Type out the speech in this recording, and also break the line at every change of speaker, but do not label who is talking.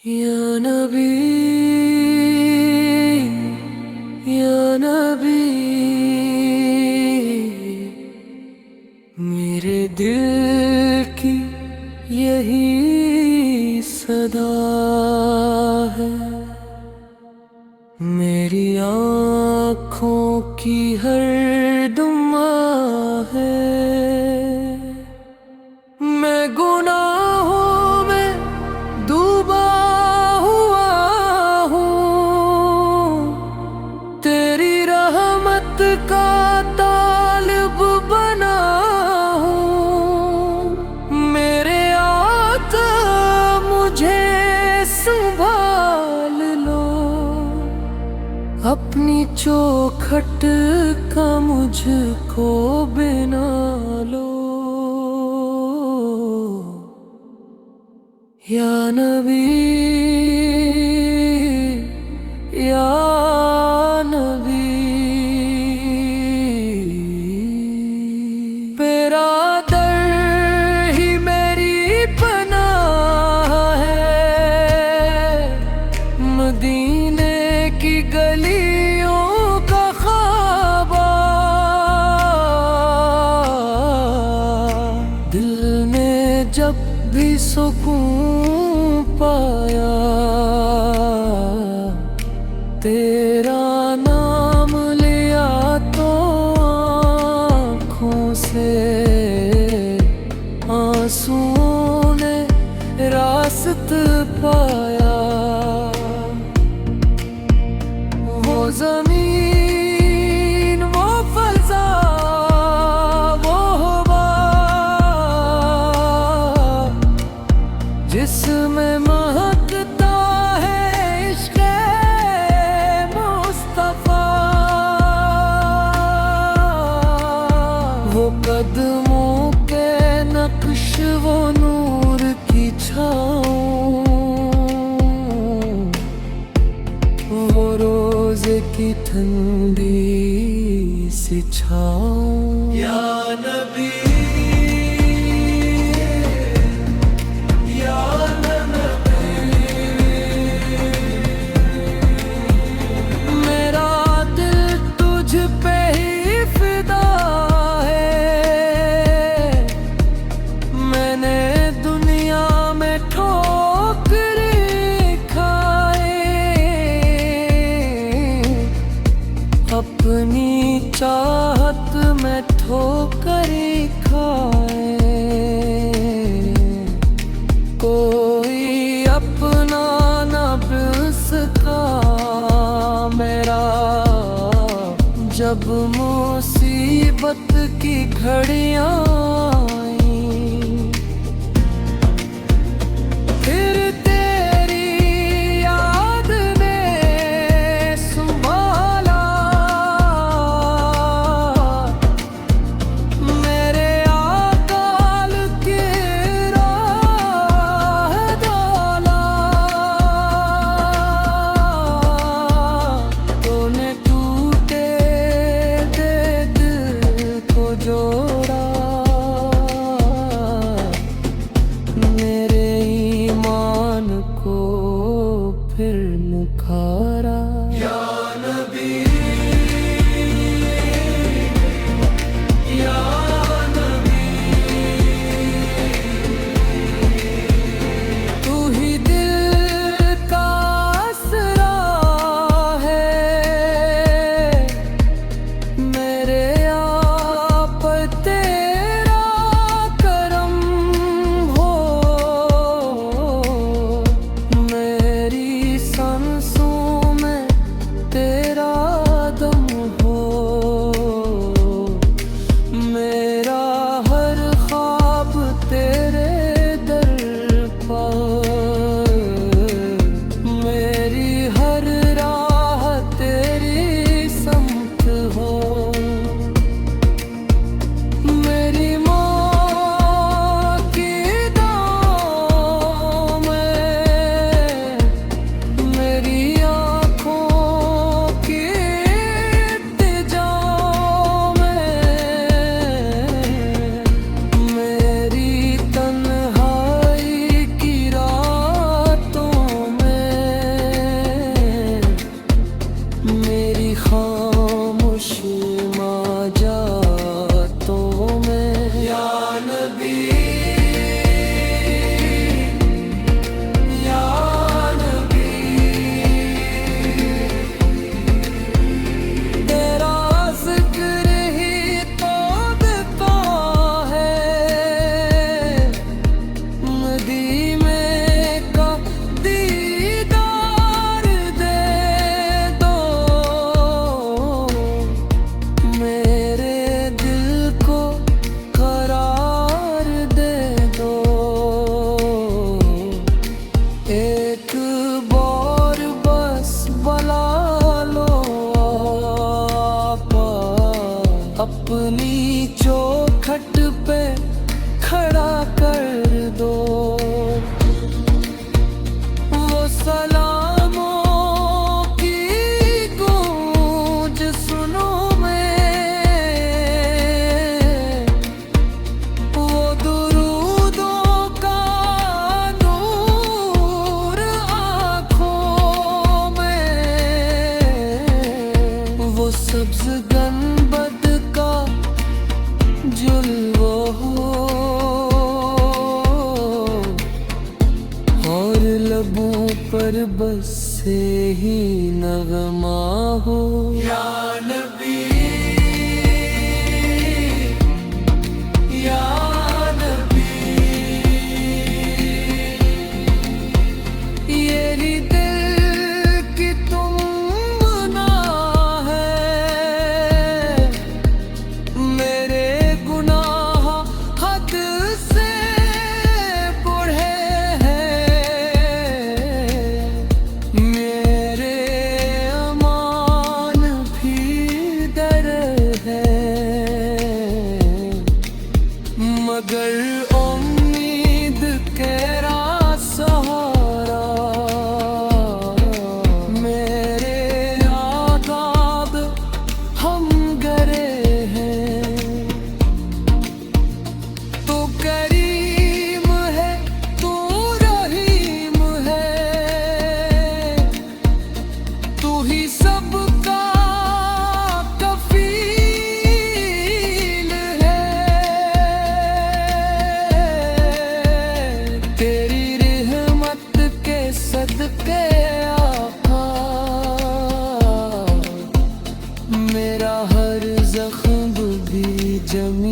या नबी, या नबी, मेरे दिल की यही सदा है, मेरी आँखों की हर दुआ है। मैं गुनाहों में डूबा हुआ हूँ, तेरी रहमत का तालिब बना हूँ। मेरे आका मुझे संभाल लो, अपनी चौखट का मुझको बना लो। या नबी, या नबी, तेरा दर ही मेरी पनाह है, मदीने की गलियों का ख्वाबा। दिल ने जब भी सुकून पाया, तेरा नाम लिया तो आँखों से आंसुओं ने रास्त पाया। वो ज़मीन, वो फ़ज़ा, वो हवा जिसमें महकता है इश्क़े मुस्तफ़ा। वो कदमों के नक्श, वो नूर की छाँव, वो रोज़े की ठंडी सी छाँव। या नबी, अपनी चाहत में ठोकरें खाए, कोई अपना न बिन सका मेरा। जब मुसीबत की घड़ियां आईं, फिर तेरी याद ने संभाला। मेरे अकाल की राह डाला, तूने टूटे दे दिल को जोड़ा, मेरे ईमान को फिर निखारा। या नबी, या नबी, तू ही दिल का आसरा है, मेरे आप तेरा करम हो। मेरी सांसों में अपनी चौखट पे खड़ा कर दो। वो सलामों की गूंज सुनो मैं, वो दुरूदों का नूर आँखों में, वो सब्ज गनबद का जुल्वा हो और लबों पर बस से ही नगमा हो। या नबी या नबी, ये दिल की तुमना है, मेरे गुनाह हद से बढ़े हैं, मेरे अमान भी डर है, मगर उम्मीद तेरा सहारा, मेरे आदाब हम गरे हैं। तू करीम है, तू रहीम है, तू ही सबका कफील है। तेरी रहमत के सदके आका, मेरा हर जख्म भी जमी